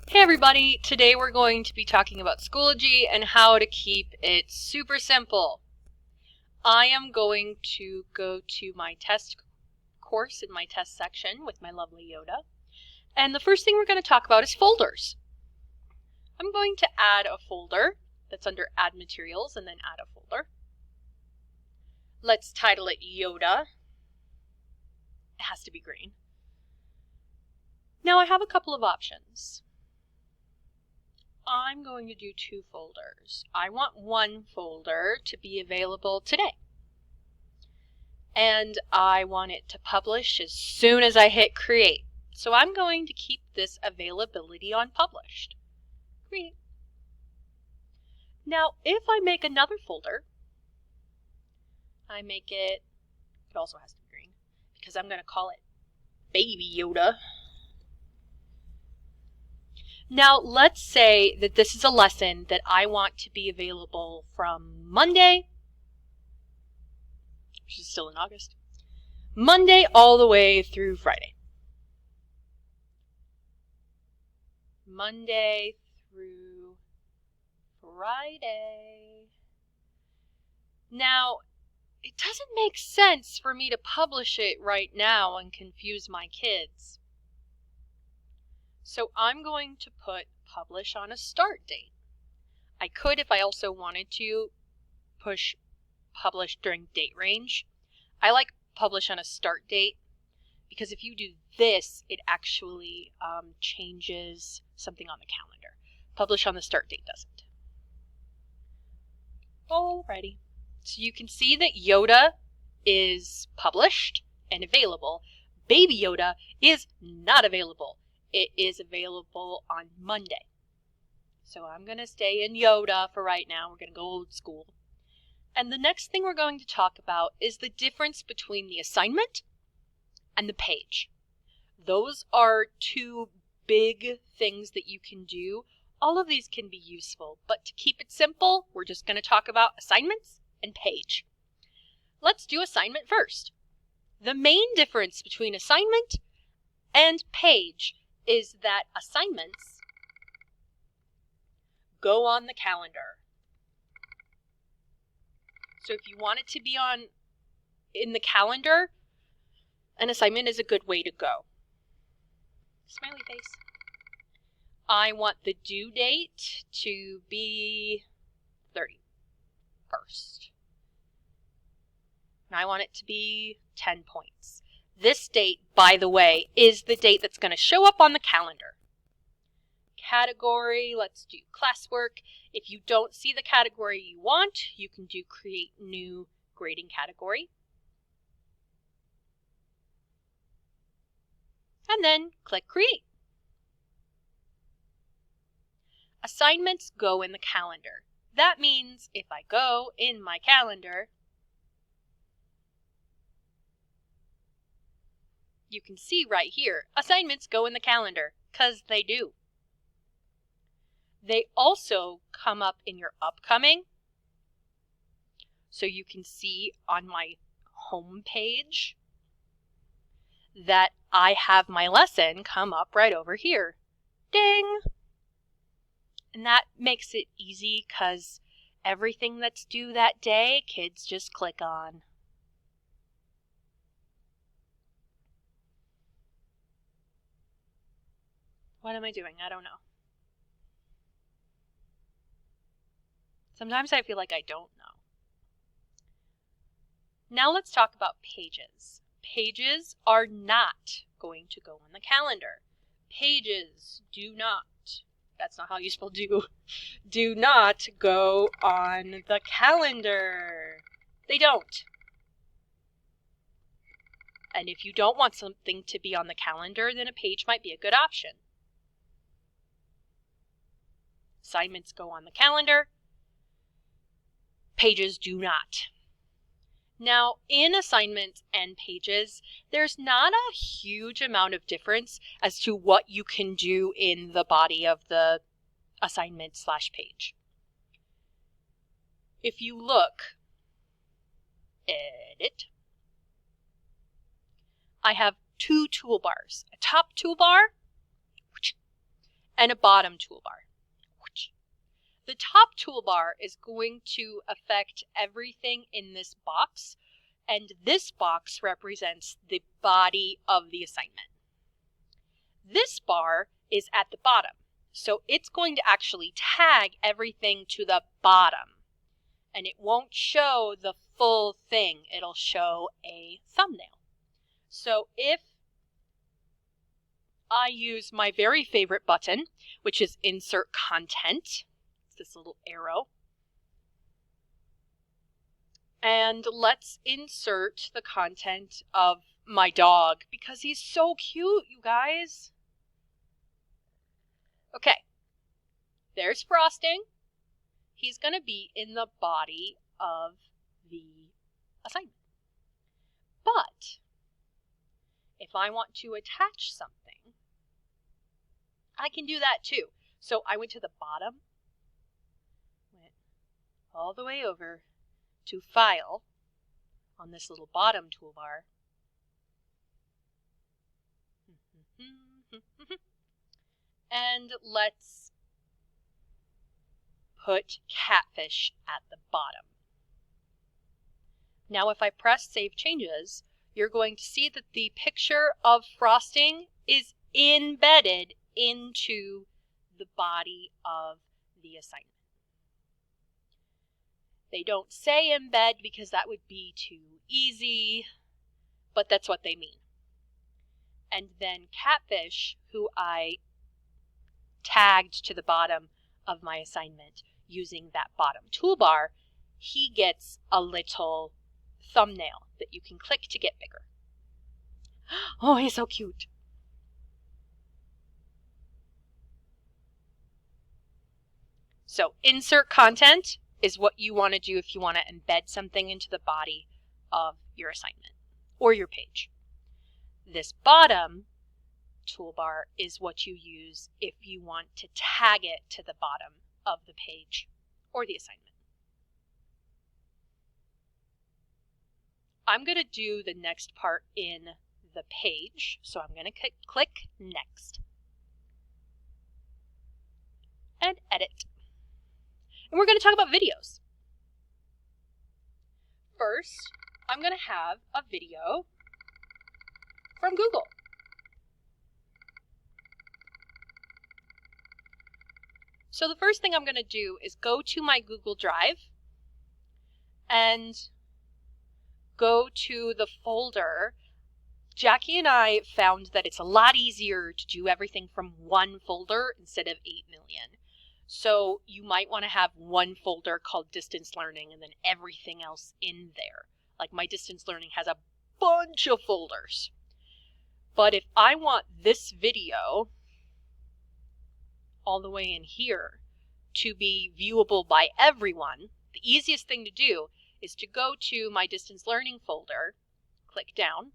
Hey everybody, today we're going to be talking about Schoology and how to keep it super simple. I am going to go to my test course in my test section with my lovely Yoda. And the first thing we're going to talk about is folders. I'm going to add a folder that's under Add Materials and then add a folder. Let's title it Yoda. It has to be green. Now I have a couple of options. I'm going to do two folders. I want one folder to be available today. And I want it to publish as soon as I hit create. So I'm going to keep this availability on published. Create. Now, if I make another folder, it also has to be green, because I'm going to call it Baby Yoda. Now, let's say that this is a lesson that I want to be available from Monday, which is still in August, Monday all the way through Friday. Monday through Friday. Now, it doesn't make sense for me to publish it right now and confuse my kids. So I'm going to put publish on a start date. I could, if I also wanted to, push publish during date range. I like publish on a start date because if you do this, it actually changes something on the calendar. Publish on the start date doesn't. Alrighty. So you can see that Yoda is published and available. Baby Yoda is not available. It is available on Monday. So I'm going to stay in Yoda for right now. We're going to go old school. And the next thing we're going to talk about is the difference between the assignment and the page. Those are two big things that you can do. All of these can be useful, but to keep it simple, we're just going to talk about assignments and page. Let's do assignment first. The main difference between assignment and page is that assignments go on the calendar. So if you want it to be in the calendar, an assignment is a good way to go. Smiley face. I want the due date to be 31st. And I want it to be 10 points. This date, by the way, is the date that's going to show up on the calendar. Category, let's do classwork. If you don't see the category you want, you can do create new grading category. And then click create. Assignments go in the calendar. That means if I go in my calendar, you can see right here, assignments go in the calendar, because they do. They also come up in your upcoming. So you can see on my home page that I have my lesson come up right over here. Ding! And that makes it easy because everything that's due that day, kids just click on. What am I doing? I don't know. Sometimes I feel like I don't know. Now let's talk about pages. Pages are not going to go on the calendar. Pages do not. That's not how you spell do. Do not go on the calendar. They don't. And if you don't want something to be on the calendar, then a page might be a good option. Assignments go on the calendar. Pages do not. Now, in assignments and pages, there's not a huge amount of difference as to what you can do in the body of the assignment/page. If you look, edit, I have two toolbars, a top toolbar and a bottom toolbar. The top toolbar is going to affect everything in this box, and this box represents the body of the assignment. This bar is at the bottom, so it's going to actually tag everything to the bottom, and it won't show the full thing. It'll show a thumbnail. So if I use my very favorite button, which is Insert Content, it's this little arrow, and let's insert the content of my dog because he's so cute, you guys. Okay, there's Frosting. He's going to be in the body of the assignment. But if I want to attach something, I can do that too. So I went to the bottom, went all the way over to File on this little bottom toolbar. And let's put Catfish at the bottom. Now if I press Save Changes, you're going to see that the picture of Frosting is embedded into the body of the assignment. They don't say embed because that would be too easy, but that's what they mean. And then Catfish, who I tagged to the bottom of my assignment using that bottom toolbar, he gets a little thumbnail that you can click to get bigger. Oh, he's so cute. So insert content is what you want to do if you want to embed something into the body of your assignment or your page. This bottom toolbar is what you use if you want to tag it to the bottom of the page or the assignment. I'm going to do the next part in the page, so I'm going to click Next and Edit. And we're going to talk about videos. First, I'm going to have a video from Google. So the first thing I'm going to do is go to my Google Drive and go to the folder. Jackie and I found that it's a lot easier to do everything from one folder instead of 8 million. So you might want to have one folder called Distance Learning and then everything else in there. Like my Distance Learning has a bunch of folders. But if I want this video all the way in here to be viewable by everyone, the easiest thing to do is to go to my Distance Learning folder, click down,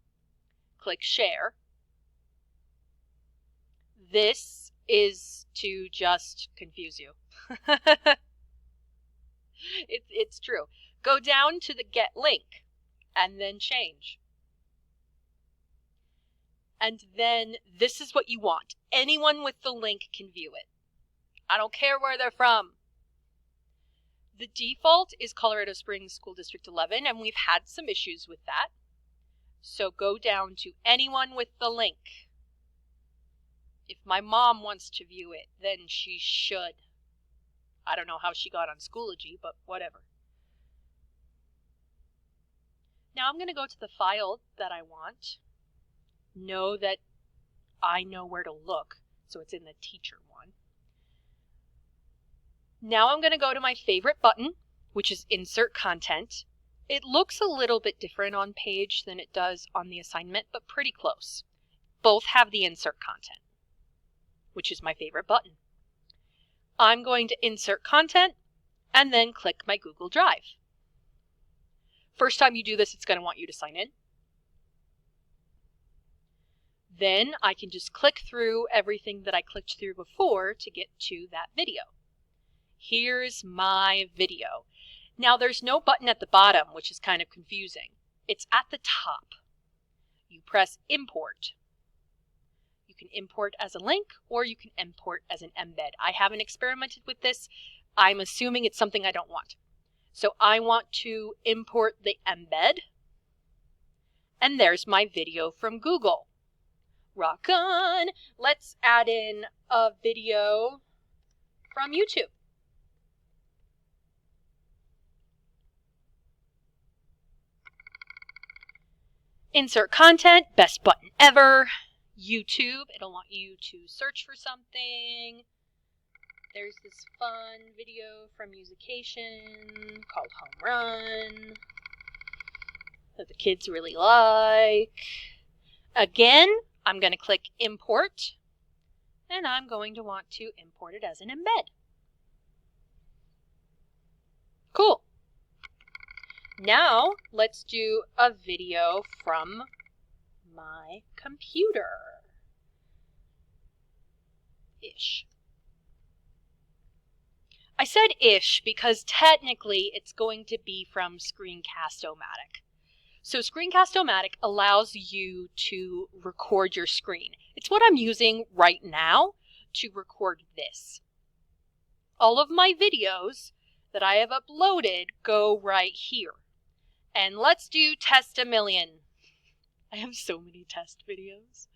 click Share. This is to just confuse you. It's true. Go down to the Get Link and then change. And then this is what you want. Anyone with the link can view it. I don't care where they're from. The default is Colorado Springs School District 11, and we've had some issues with that. So go down to anyone with the link. If my mom wants to view it, then she should. I don't know how she got on Schoology, but whatever. Now I'm going to go to the file that I want. Know that I know where to look, so it's in the teacher one. Now I'm going to go to my favorite button, which is Insert Content. It looks a little bit different on page than it does on the assignment, but pretty close. Both have the Insert Content, which is my favorite button. I'm going to Insert Content and then click my Google Drive. First time you do this, it's going to want you to sign in. Then I can just click through everything that I clicked through before to get to that video. Here's my video. Now there's no button at the bottom, which is kind of confusing. It's at the top. You press Import. You can import as a link or you can import as an embed. I haven't experimented with this. I'm assuming it's something I don't want. So I want to import the embed. And there's my video from Google. Rock on! Let's add in a video from YouTube. Insert content, best button ever. YouTube, it'll want you to search for something. There's this fun video from Musication called Home Run that the kids really like. Again, I'm going to click Import, and I'm going to want to import it as an embed. Cool. Now, let's do a video from my computer. Ish. I said ish because technically it's going to be from Screencast-O-Matic. So Screencast-O-Matic allows you to record your screen. It's what I'm using right now to record this. All of my videos that I have uploaded go right here. And let's do Test a Million. I have so many test videos.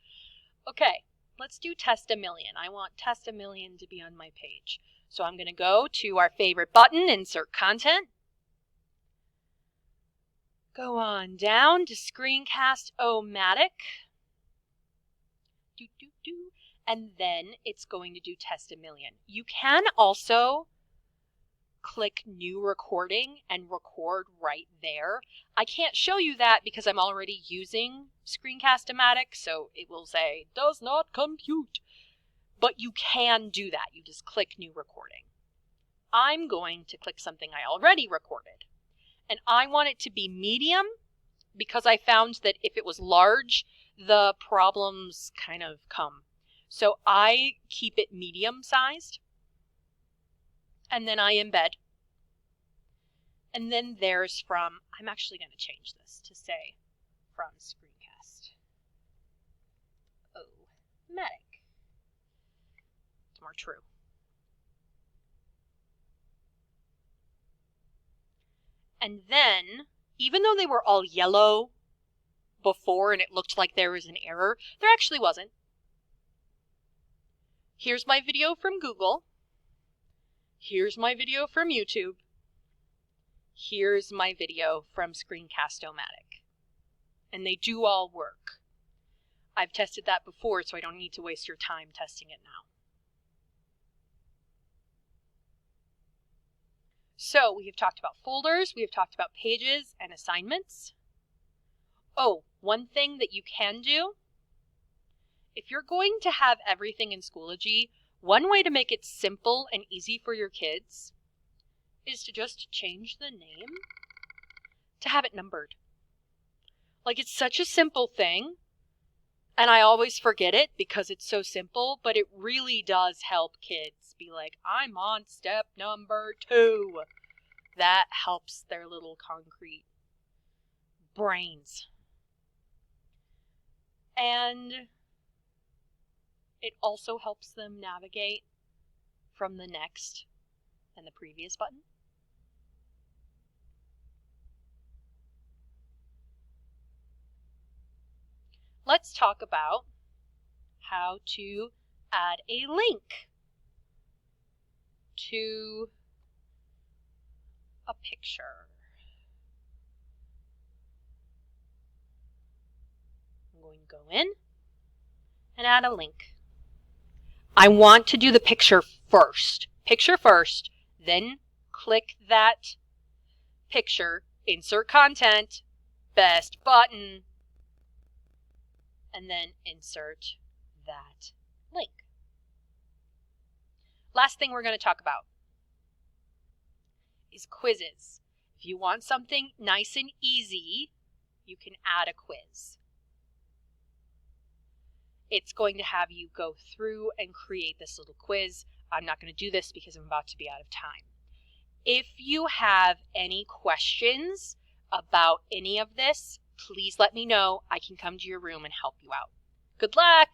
Okay, let's do Test a Million. I want Test a Million to be on my page. So I'm going to go to our favorite button, Insert Content. Go on down to Screencast-O-Matic. And then it's going to do Test a Million. You can also click New Recording and record right there. I can't show you that because I'm already using Screencast-O-Matic, so it will say, does not compute. But you can do that. You just click New Recording. I'm going to click something I already recorded. And I want it to be medium because I found that if it was large, the problems kind of come. So I keep it medium sized. And then I embed. And then there's from, I'm actually going to change this to say from Screencast-O-Matic. It's more true. And then, even though they were all yellow before and it looked like there was an error, there actually wasn't. Here's my video from Google. Here's my video from YouTube. Here's my video from Screencast-O-Matic. And they do all work. I've tested that before, so I don't need to waste your time testing it now. So we have talked about folders, we have talked about pages and assignments. Oh, one thing that you can do, if you're going to have everything in Schoology, one way to make it simple and easy for your kids is to just change the name to have it numbered. Like, it's such a simple thing, and I always forget it because it's so simple, but it really does help kids be like, I'm on step number 2. That helps their little concrete brains. And it also helps them navigate from the next and the previous button. Let's talk about how to add a link to a picture. I'm going to go in and add a link. I want to do the picture first. Picture first, then click that picture, insert content, best button, and then insert that link. Last thing we're going to talk about is quizzes. If you want something nice and easy, you can add a quiz. It's going to have you go through and create this little quiz. I'm not going to do this because I'm about to be out of time. If you have any questions about any of this, please let me know. I can come to your room and help you out. Good luck!